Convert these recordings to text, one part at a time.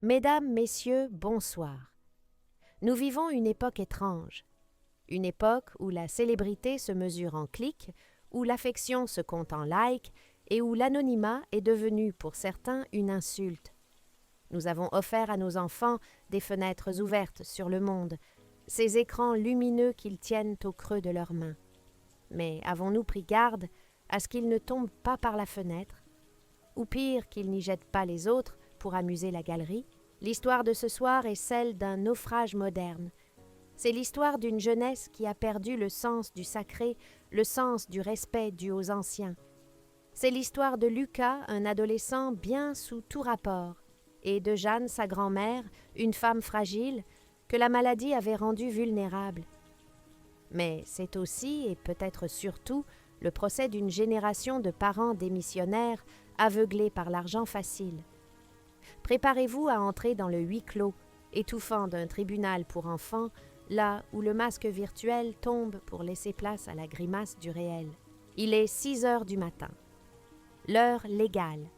Mesdames, Messieurs, bonsoir. Nous vivons une époque étrange. Une époque où la célébrité se mesure en clics, où l'affection se compte en likes et où l'anonymat est devenu pour certains une insulte. Nous avons offert à nos enfants des fenêtres ouvertes sur le monde, ces écrans lumineux qu'ils tiennent au creux de leurs mains. Mais avons-nous pris garde à ce qu'ils ne tombent pas par la fenêtre? Ou pire, qu'ils n'y jettent pas les autres pour amuser la galerie? L'histoire de ce soir est celle d'un naufrage moderne. C'est l'histoire d'une jeunesse qui a perdu le sens du sacré, le sens du respect dû aux anciens. C'est l'histoire de Lucas, un adolescent bien sous tout rapport, et de Jeanne, sa grand-mère, une femme fragile, que la maladie avait rendue vulnérable. Mais c'est aussi, et peut-être surtout, le procès d'une génération de parents démissionnaires aveuglés par l'argent facile. Préparez-vous à entrer dans le huis clos, étouffant d'un tribunal pour enfants, là où le masque virtuel tombe pour laisser place à la grimace du réel. Il est 6 heures du matin. L'heure légale.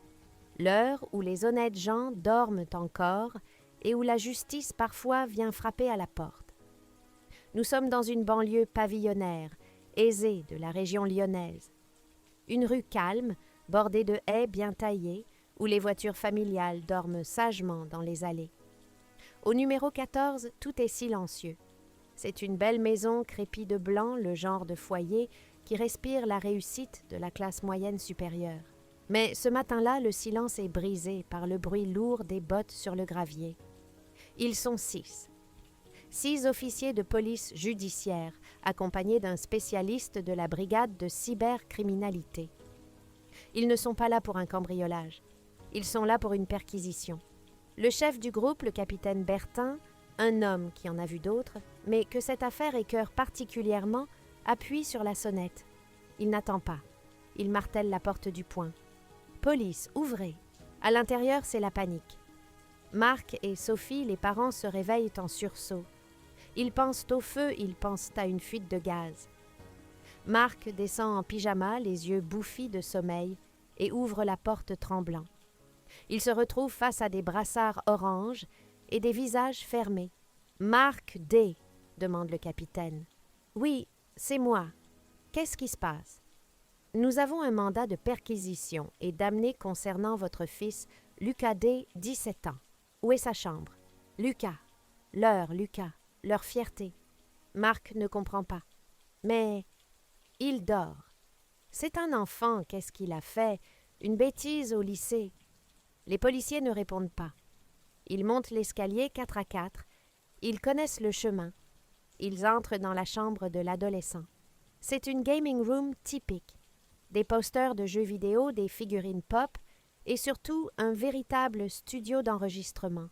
L'heure où les honnêtes gens dorment encore et où la justice parfois vient frapper à la porte. Nous sommes dans une banlieue pavillonnaire, aisée de la région lyonnaise. Une rue calme, bordée de haies bien taillées, où les voitures familiales dorment sagement dans les allées. Au numéro 14, tout est silencieux. C'est une belle maison crépie de blanc, le genre de foyer qui respire la réussite de la classe moyenne supérieure. Mais ce matin-là, le silence est brisé par le bruit lourd des bottes sur le gravier. Ils sont 6. 6 officiers de police judiciaire, accompagnés d'un spécialiste de la brigade de cybercriminalité. Ils ne sont pas là pour un cambriolage. Ils sont là pour une perquisition. Le chef du groupe, le capitaine Bertin, un homme qui en a vu d'autres, mais que cette affaire écœure particulièrement, appuie sur la sonnette. Il n'attend pas. Il martèle la porte du poing. « Police, ouvrez !» À l'intérieur, c'est la panique. Marc et Sophie, les parents, se réveillent en sursaut. Ils pensent au feu, ils pensent à une fuite de gaz. Marc descend en pyjama, les yeux bouffis de sommeil, et ouvre la porte tremblant. Il se retrouve face à des brassards orange et des visages fermés. « Marc D. » demande le capitaine. « Oui, c'est moi. Qu'est-ce qui se passe? » « Nous avons un mandat de perquisition et d'amener concernant votre fils, Lucas D., 17 ans. Où est sa chambre? » Lucas. Lucas. Leur fierté. Marc ne comprend pas. Mais il dort. C'est un enfant, qu'est-ce qu'il a fait? Une bêtise au lycée. Les policiers ne répondent pas. Ils montent l'escalier 4 à 4. Ils connaissent le chemin. Ils entrent dans la chambre de l'adolescent. C'est une gaming room typique. Des posters de jeux vidéo, des figurines pop et surtout un véritable studio d'enregistrement.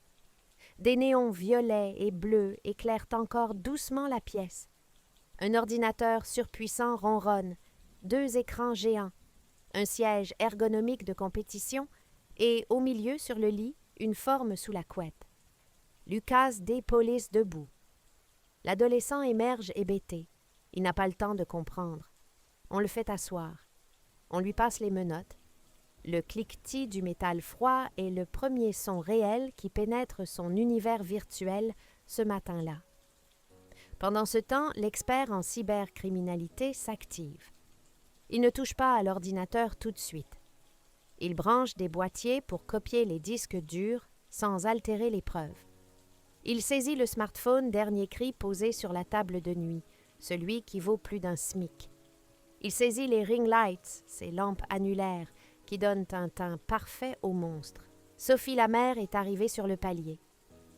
Des néons violets et bleus éclairent encore doucement la pièce. Un ordinateur surpuissant ronronne, 2 écrans géants, un siège ergonomique de compétition et, au milieu, sur le lit, une forme sous la couette. Lucas D. Police debout. L'adolescent émerge hébété. Il n'a pas le temps de comprendre. On le fait asseoir. On lui passe les menottes. Le cliquetis du métal froid est le premier son réel qui pénètre son univers virtuel ce matin-là. Pendant ce temps, l'expert en cybercriminalité s'active. Il ne touche pas à l'ordinateur tout de suite. Il branche des boîtiers pour copier les disques durs sans altérer les preuves. Il saisit le smartphone dernier cri posé sur la table de nuit, celui qui vaut plus d'un SMIC. Il saisit les ring lights, ces lampes annulaires qui donnent un teint parfait au monstre. Sophie la mère est arrivée sur le palier.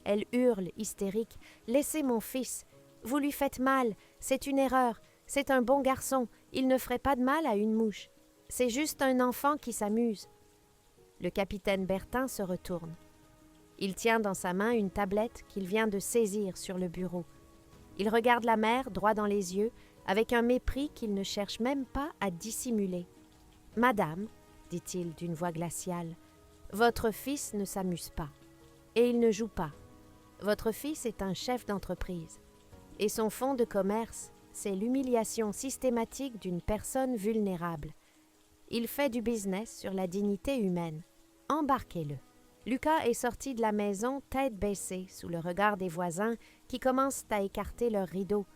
Elle hurle, hystérique. « Laissez mon fils. Vous lui faites mal. C'est une erreur. C'est un bon garçon. Il ne ferait pas de mal à une mouche. C'est juste un enfant qui s'amuse. » Le capitaine Bertin se retourne. Il tient dans sa main une tablette qu'il vient de saisir sur le bureau. Il regarde la mère droit dans les yeux, avec un mépris qu'il ne cherche même pas à dissimuler. « Madame, dit-il d'une voix glaciale, votre fils ne s'amuse pas. Et il ne joue pas. Votre fils est un chef d'entreprise. Et son fonds de commerce, c'est l'humiliation systématique d'une personne vulnérable. Il fait du business sur la dignité humaine. Embarquez-le. » Lucas est sorti de la maison tête baissée sous le regard des voisins qui commencent à écarter leurs rideaux.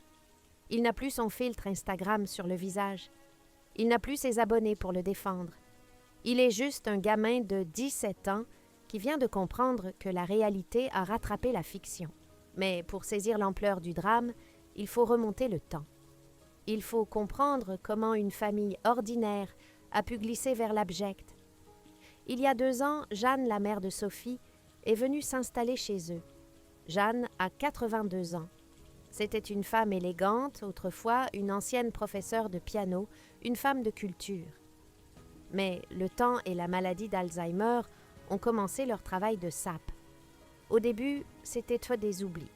Il n'a plus son filtre Instagram sur le visage. Il n'a plus ses abonnés pour le défendre. Il est juste un gamin de 17 ans qui vient de comprendre que la réalité a rattrapé la fiction. Mais pour saisir l'ampleur du drame, il faut remonter le temps. Il faut comprendre comment une famille ordinaire a pu glisser vers l'abject. Il y a 2 ans, Jeanne, la mère de Sophie, est venue s'installer chez eux. Jeanne a 82 ans. C'était une femme élégante, autrefois une ancienne professeure de piano, une femme de culture. Mais le temps et la maladie d'Alzheimer ont commencé leur travail de sape. Au début, c'était toi des oublis.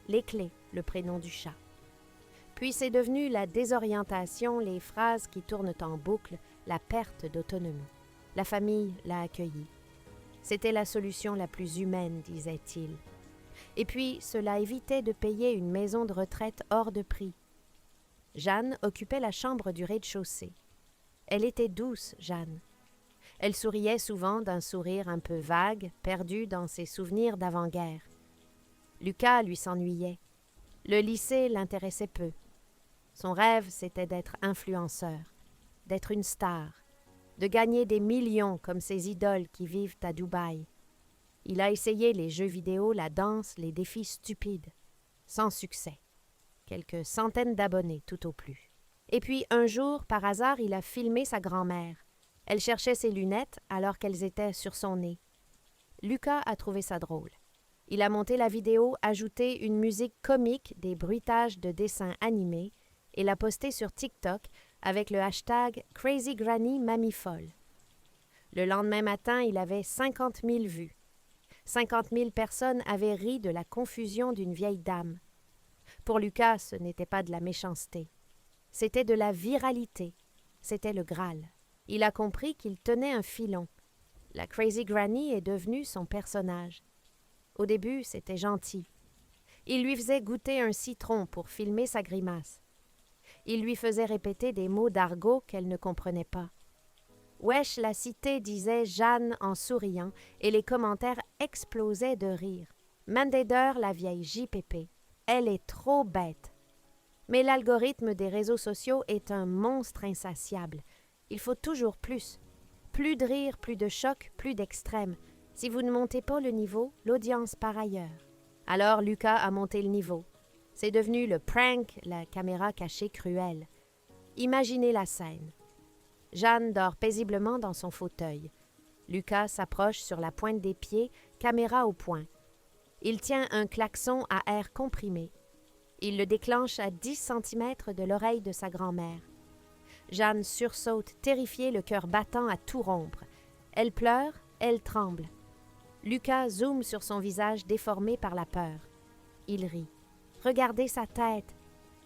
Les clés, le prénom du chat. Puis c'est devenu la désorientation, les phrases qui tournent en boucle, la perte d'autonomie. La famille l'a accueilli. C'était la solution la plus humaine, disait-il. Et puis, cela évitait de payer une maison de retraite hors de prix. Jeanne occupait la chambre du rez-de-chaussée. Elle était douce, Jeanne. Elle souriait souvent d'un sourire un peu vague, perdu dans ses souvenirs d'avant-guerre. Lucas lui s'ennuyait. Le lycée l'intéressait peu. Son rêve, c'était d'être influenceur, d'être une star, de gagner des millions comme ses idoles qui vivent à Dubaï. Il a essayé les jeux vidéo, la danse, les défis stupides. Sans succès. Quelques centaines d'abonnés tout au plus. Et puis un jour, par hasard, il a filmé sa grand-mère. Elle cherchait ses lunettes alors qu'elles étaient sur son nez. Lucas a trouvé ça drôle. Il a monté la vidéo, ajouté une musique comique, des bruitages de dessins animés et l'a postée sur TikTok avec le hashtag Crazy Granny Mamie Folle. Le lendemain matin, il avait 50 000 vues. 50 000 personnes avaient ri de la confusion d'une vieille dame. Pour Lucas, ce n'était pas de la méchanceté. C'était de la viralité. C'était le Graal. Il a compris qu'il tenait un filon. La Crazy Granny est devenue son personnage. Au début, c'était gentil. Il lui faisait goûter un citron pour filmer sa grimace. Il lui faisait répéter des mots d'argot qu'elle ne comprenait pas. Wesh, la cité, disait Jeanne en souriant, et les commentaires explosaient de rire. Mandeder, la vieille JPP. Elle est trop bête. Mais l'algorithme des réseaux sociaux est un monstre insatiable. Il faut toujours plus. Plus de rire, plus de choc, plus d'extrême. Si vous ne montez pas le niveau, l'audience part ailleurs. Alors Lucas a monté le niveau. C'est devenu le prank, la caméra cachée cruelle. Imaginez la scène. Jeanne dort paisiblement dans son fauteuil. Lucas s'approche sur la pointe des pieds, caméra au poing. Il tient un klaxon à air comprimé. Il le déclenche à 10 cm de l'oreille de sa grand-mère. Jeanne sursaute, terrifiée, le cœur battant à tout rompre. Elle pleure, elle tremble. Lucas zoome sur son visage déformé par la peur. Il rit. Regardez sa tête.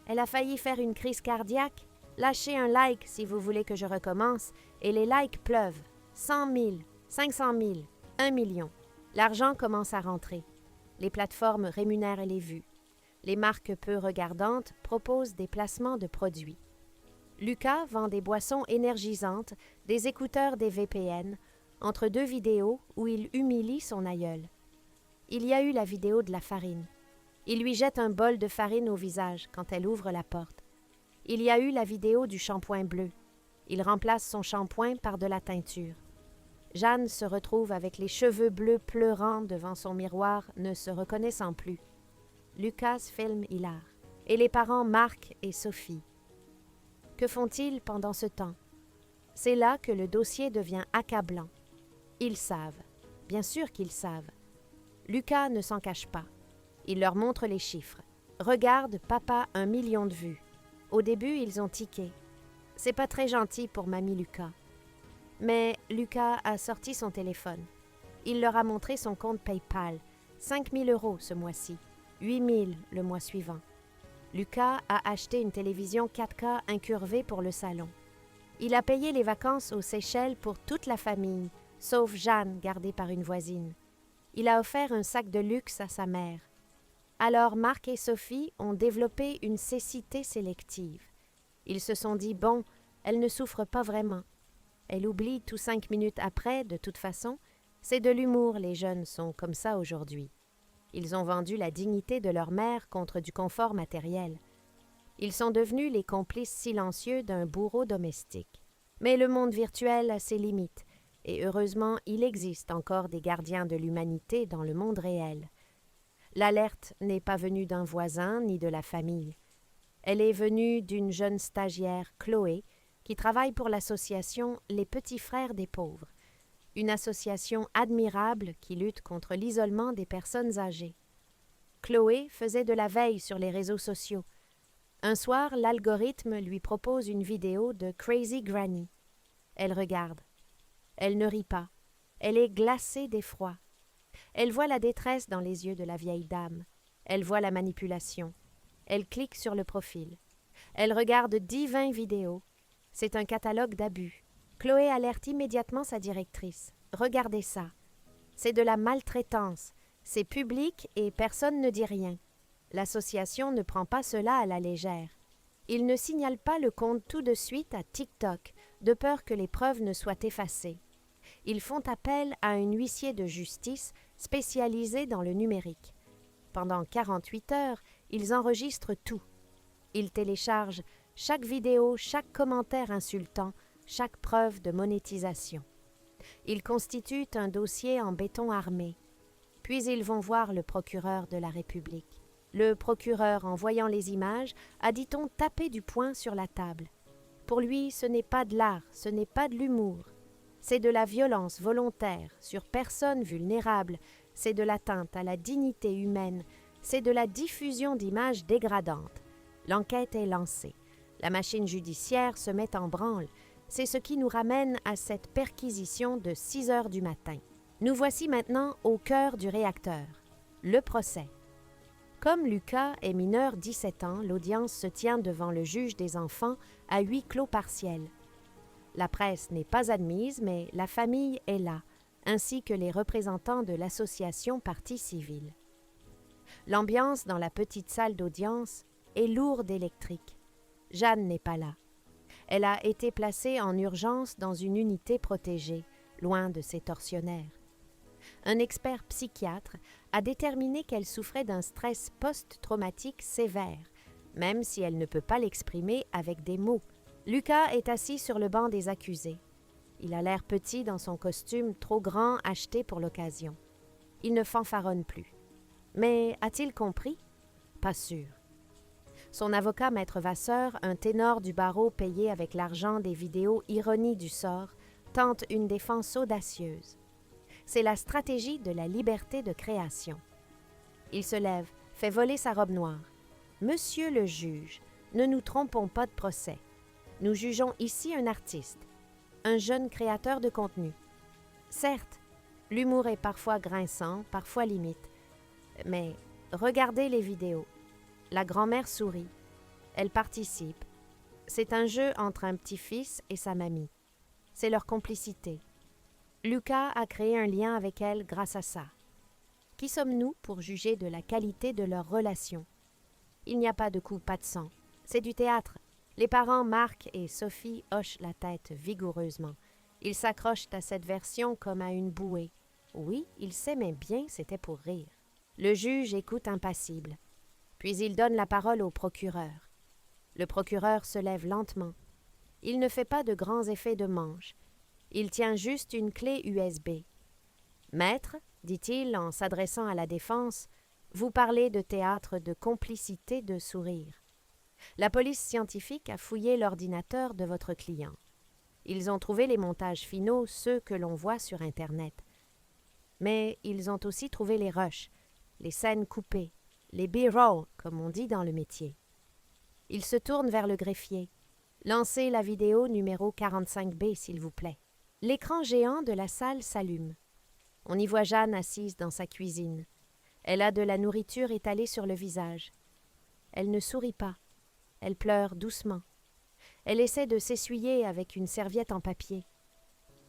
Elle a failli faire une crise cardiaque. Lâchez un like si vous voulez que je recommence, et les likes pleuvent. 100 000, 500 000, 1 million. L'argent commence à rentrer. Les plateformes rémunèrent les vues. Les marques peu regardantes proposent des placements de produits. Lucas vend des boissons énergisantes, des écouteurs, des VPN, entre 2 vidéos où il humilie son aïeul. Il y a eu la vidéo de la farine. Il lui jette un bol de farine au visage quand elle ouvre la porte. Il y a eu la vidéo du shampoing bleu. Il remplace son shampoing par de la teinture. Jeanne se retrouve avec les cheveux bleus pleurant devant son miroir, ne se reconnaissant plus. Lucas filme Hilar. Et les parents Marc et Sophie. Que font-ils pendant ce temps? C'est là que le dossier devient accablant. Ils savent. Bien sûr qu'ils savent. Lucas ne s'en cache pas. Il leur montre les chiffres. Regarde, papa, 1 million de vues. Au début, ils ont tiqué. C'est pas très gentil pour mamie Lucas. Mais Lucas a sorti son téléphone. Il leur a montré son compte PayPal. 5 000 € ce mois-ci. 8 000 le mois suivant. Lucas a acheté une télévision 4K incurvée pour le salon. Il a payé les vacances aux Seychelles pour toute la famille, sauf Jeanne, gardée par une voisine. Il a offert un sac de luxe à sa mère. Alors Marc et Sophie ont développé une cécité sélective. Ils se sont dit, elle ne souffre pas vraiment. Elle oublie tout 5 minutes après, de toute façon, C'est de l'humour, les jeunes sont comme ça aujourd'hui. Ils ont vendu la dignité de leur mère contre du confort matériel. Ils sont devenus les complices silencieux d'un bourreau domestique. Mais le monde virtuel a ses limites, et heureusement, il existe encore des gardiens de l'humanité dans le monde réel. L'alerte n'est pas venue d'un voisin ni de la famille. Elle est venue d'une jeune stagiaire, Chloé, qui travaille pour l'association Les Petits Frères des Pauvres, une association admirable qui lutte contre l'isolement des personnes âgées. Chloé faisait de la veille sur les réseaux sociaux. Un soir, l'algorithme lui propose une vidéo de Crazy Granny. Elle regarde. Elle ne rit pas. Elle est glacée d'effroi. Elle voit la détresse dans les yeux de la vieille dame. Elle voit la manipulation. Elle clique sur le profil. Elle regarde 10-20 vidéos. C'est un catalogue d'abus. Chloé alerte immédiatement sa directrice. « Regardez ça. C'est de la maltraitance. C'est public et personne ne dit rien. » L'association ne prend pas cela à la légère. Ils ne signalent pas le compte tout de suite à TikTok, de peur que les preuves ne soient effacées. Ils font appel à un huissier de justice spécialisé dans le numérique. Pendant 48 heures, ils enregistrent tout. Ils téléchargent chaque vidéo, chaque commentaire insultant, chaque preuve de monétisation. Ils constituent un dossier en béton armé. Puis ils vont voir le procureur de la République. Le procureur, en voyant les images, a, dit-on, tapé du poing sur la table. Pour lui, ce n'est pas de l'art, ce n'est pas de l'humour. C'est de la violence volontaire sur personnes vulnérables, c'est de l'atteinte à la dignité humaine, c'est de la diffusion d'images dégradantes. L'enquête est lancée. La machine judiciaire se met en branle. C'est ce qui nous ramène à cette perquisition de 6 heures du matin. Nous voici maintenant au cœur du réacteur, le procès. Comme Lucas est mineur 17 ans, l'audience se tient devant le juge des enfants à huis clos partiel. La presse n'est pas admise, mais la famille est là, ainsi que les représentants de l'association Partie civile. L'ambiance dans la petite salle d'audience est lourde électrique. Jeanne n'est pas là. Elle a été placée en urgence dans une unité protégée, loin de ses tortionnaires. Un expert psychiatre a déterminé qu'elle souffrait d'un stress post-traumatique sévère, même si elle ne peut pas l'exprimer avec des mots. Lucas est assis sur le banc des accusés. Il a l'air petit dans son costume trop grand acheté pour l'occasion. Il ne fanfaronne plus. Mais a-t-il compris? Pas sûr. Son avocat, Maître Vasseur, un ténor du barreau payé avec l'argent des vidéos ironie du sort, tente une défense audacieuse. C'est la stratégie de la liberté de création. Il se lève, fait voler sa robe noire. « Monsieur le juge, ne nous trompons pas de procès. Nous jugeons ici un artiste, un jeune créateur de contenu. Certes, l'humour est parfois grinçant, parfois limite. Mais regardez les vidéos. La grand-mère sourit. Elle participe. C'est un jeu entre un petit-fils et sa mamie. C'est leur complicité. Lucas a créé un lien avec elle grâce à ça. Qui sommes-nous pour juger de la qualité de leur relation? Il n'y a pas de coup, pas de sang. C'est du théâtre. Les parents Marc et Sophie hochent la tête vigoureusement. Ils s'accrochent à cette version comme à une bouée. Oui, ils s'aimaient bien, c'était pour rire. Le juge écoute impassible. Puis il donne la parole au procureur. Le procureur se lève lentement. Il ne fait pas de grands effets de manche. Il tient juste une clé USB. « Maître, dit-il en s'adressant à la défense, vous parlez de théâtre de complicité de sourire. La police scientifique a fouillé l'ordinateur de votre client. Ils ont trouvé les montages finaux, ceux que l'on voit sur Internet. Mais ils ont aussi trouvé les rushs, les scènes coupées, les B-roll, comme on dit dans le métier. Il se tourne vers le greffier. Lancez la vidéo numéro 45B, s'il vous plaît. L'écran géant de la salle s'allume. On y voit Jeanne assise dans sa cuisine. Elle a de la nourriture étalée sur le visage. Elle ne sourit pas. Elle pleure doucement. Elle essaie de s'essuyer avec une serviette en papier.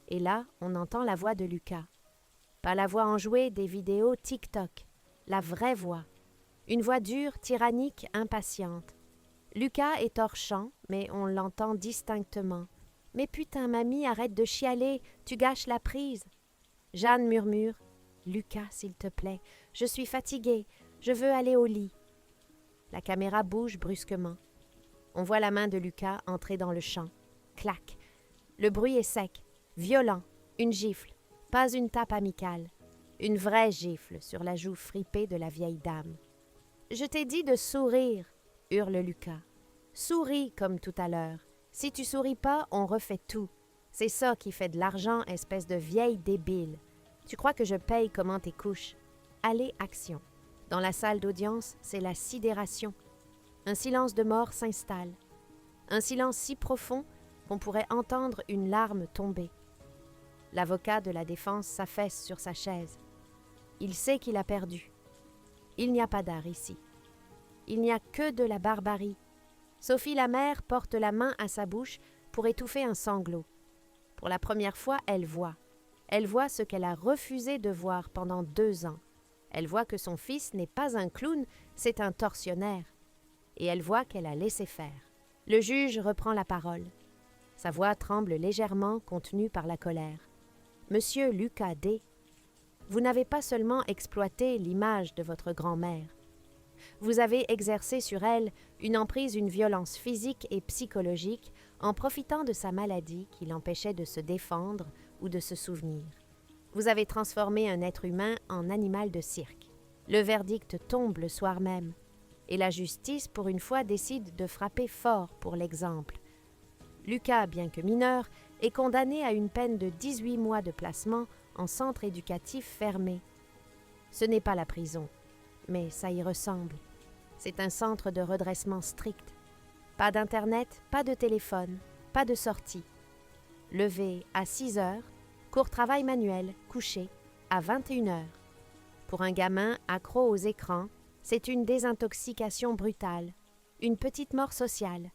Et là, on entend la voix de Lucas. Pas la voix enjouée des vidéos TikTok, la vraie voix. Une voix dure, tyrannique, impatiente. Lucas est hors champ, mais on l'entend distinctement. « Mais putain, mamie, arrête de chialer, tu gâches la prise. » Jeanne murmure « Lucas, s'il te plaît, je suis fatiguée, je veux aller au lit. » La caméra bouge brusquement. On voit la main de Lucas entrer dans le champ. Clac. Le bruit est sec, violent, une gifle, pas une tape amicale. Une vraie gifle sur la joue fripée de la vieille dame. « Je t'ai dit de sourire !» hurle Lucas. « Souris comme tout à l'heure. Si tu souris pas, on refait tout. C'est ça qui fait de l'argent, espèce de vieille débile. Tu crois que je paye comment tes couches? Allez, action. » Dans la salle d'audience, c'est la sidération. Un silence de mort s'installe. Un silence si profond qu'on pourrait entendre une larme tomber. L'avocat de la défense s'affaisse sur sa chaise. Il sait qu'il a perdu. Il n'y a pas d'art ici. Il n'y a que de la barbarie. Sophie la mère porte la main à sa bouche pour étouffer un sanglot. Pour la première fois, elle voit. Elle voit ce qu'elle a refusé de voir pendant 2 ans. Elle voit que son fils n'est pas un clown, c'est un tortionnaire. Et elle voit qu'elle a laissé faire. Le juge reprend la parole. Sa voix tremble légèrement, contenue par la colère. « Monsieur Lucas D., vous n'avez pas seulement exploité l'image de votre grand-mère. Vous avez exercé sur elle une violence physique et psychologique en profitant de sa maladie qui l'empêchait de se défendre ou de se souvenir. Vous avez transformé un être humain en animal de cirque. Le verdict tombe le soir même, et la justice, pour une fois, décide de frapper fort pour l'exemple. Lucas, bien que mineur, est condamné à une peine de 18 mois de placement en centre éducatif fermé. Ce n'est pas la prison, mais ça y ressemble. C'est un centre de redressement strict. Pas d'internet, pas de téléphone, pas de sortie. Levé à 6 heures, court travail manuel, couché, à 21 heures. Pour un gamin accro aux écrans, c'est une désintoxication brutale, une petite mort sociale.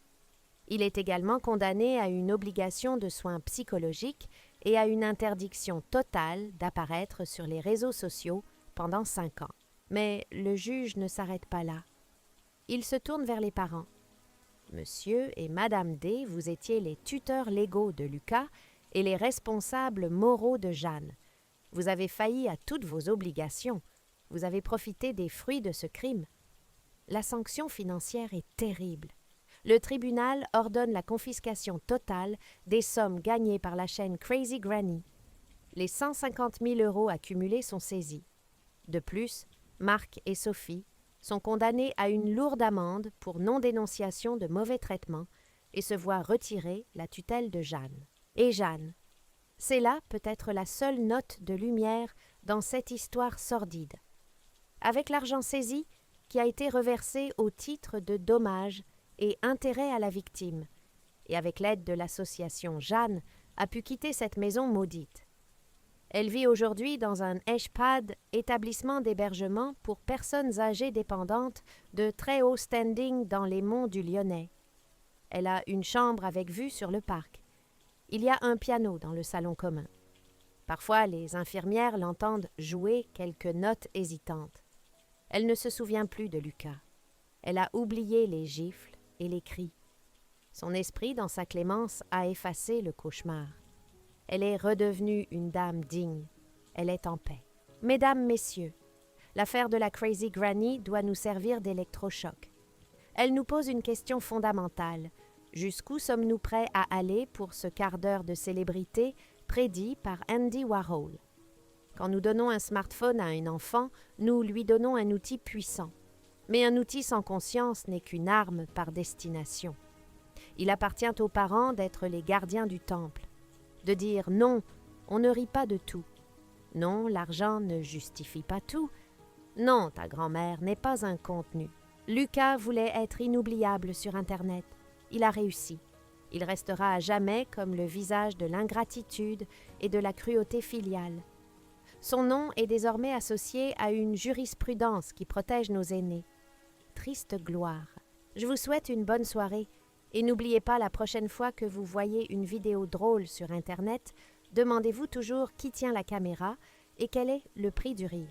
Il est également condamné à une obligation de soins psychologiques et à une interdiction totale d'apparaître sur les réseaux sociaux pendant 5 ans. Mais le juge ne s'arrête pas là. Il se tourne vers les parents. Monsieur et Madame D, vous étiez les tuteurs légaux de Lucas et les responsables moraux de Jeanne. Vous avez failli à toutes vos obligations. Vous avez profité des fruits de ce crime. La sanction financière est terrible. Le tribunal ordonne la confiscation totale des sommes gagnées par la chaîne Crazy Granny. Les 150 000 € accumulés sont saisis. De plus, Marc et Sophie sont condamnés à une lourde amende pour non-dénonciation de mauvais traitements et se voient retirer la tutelle de Jeanne. Et Jeanne, c'est là peut-être la seule note de lumière dans cette histoire sordide. Avec l'argent saisi, qui a été reversé au titre de dommages et intérêts à la victime, et avec l'aide de l'association Jeanne, a pu quitter cette maison maudite. Elle vit aujourd'hui dans un EHPAD, établissement d'hébergement pour personnes âgées dépendantes de très haut standing dans les monts du Lyonnais. Elle a une chambre avec vue sur le parc. Il y a un piano dans le salon commun. Parfois, les infirmières l'entendent jouer quelques notes hésitantes. Elle ne se souvient plus de Lucas. Elle a oublié les gifles et les cris. Son esprit, dans sa clémence, a effacé le cauchemar. Elle est redevenue une dame digne. Elle est en paix. Mesdames, Messieurs, l'affaire de la Crazy Granny doit nous servir d'électrochoc. Elle nous pose une question fondamentale. Jusqu'où sommes-nous prêts à aller pour ce quart d'heure de célébrité prédit par Andy Warhol? Quand nous donnons un smartphone à un enfant, nous lui donnons un outil puissant. Mais un outil sans conscience n'est qu'une arme par destination. Il appartient aux parents d'être les gardiens du temple, de dire non, on ne rit pas de tout. Non, l'argent ne justifie pas tout. Non, ta grand-mère n'est pas un contenu. Lucas voulait être inoubliable sur Internet. Il a réussi. Il restera à jamais comme le visage de l'ingratitude et de la cruauté filiale. Son nom est désormais associé à une jurisprudence qui protège nos aînés. Triste gloire. Je vous souhaite une bonne soirée et n'oubliez pas, la prochaine fois que vous voyez une vidéo drôle sur Internet, demandez-vous toujours qui tient la caméra et quel est le prix du rire.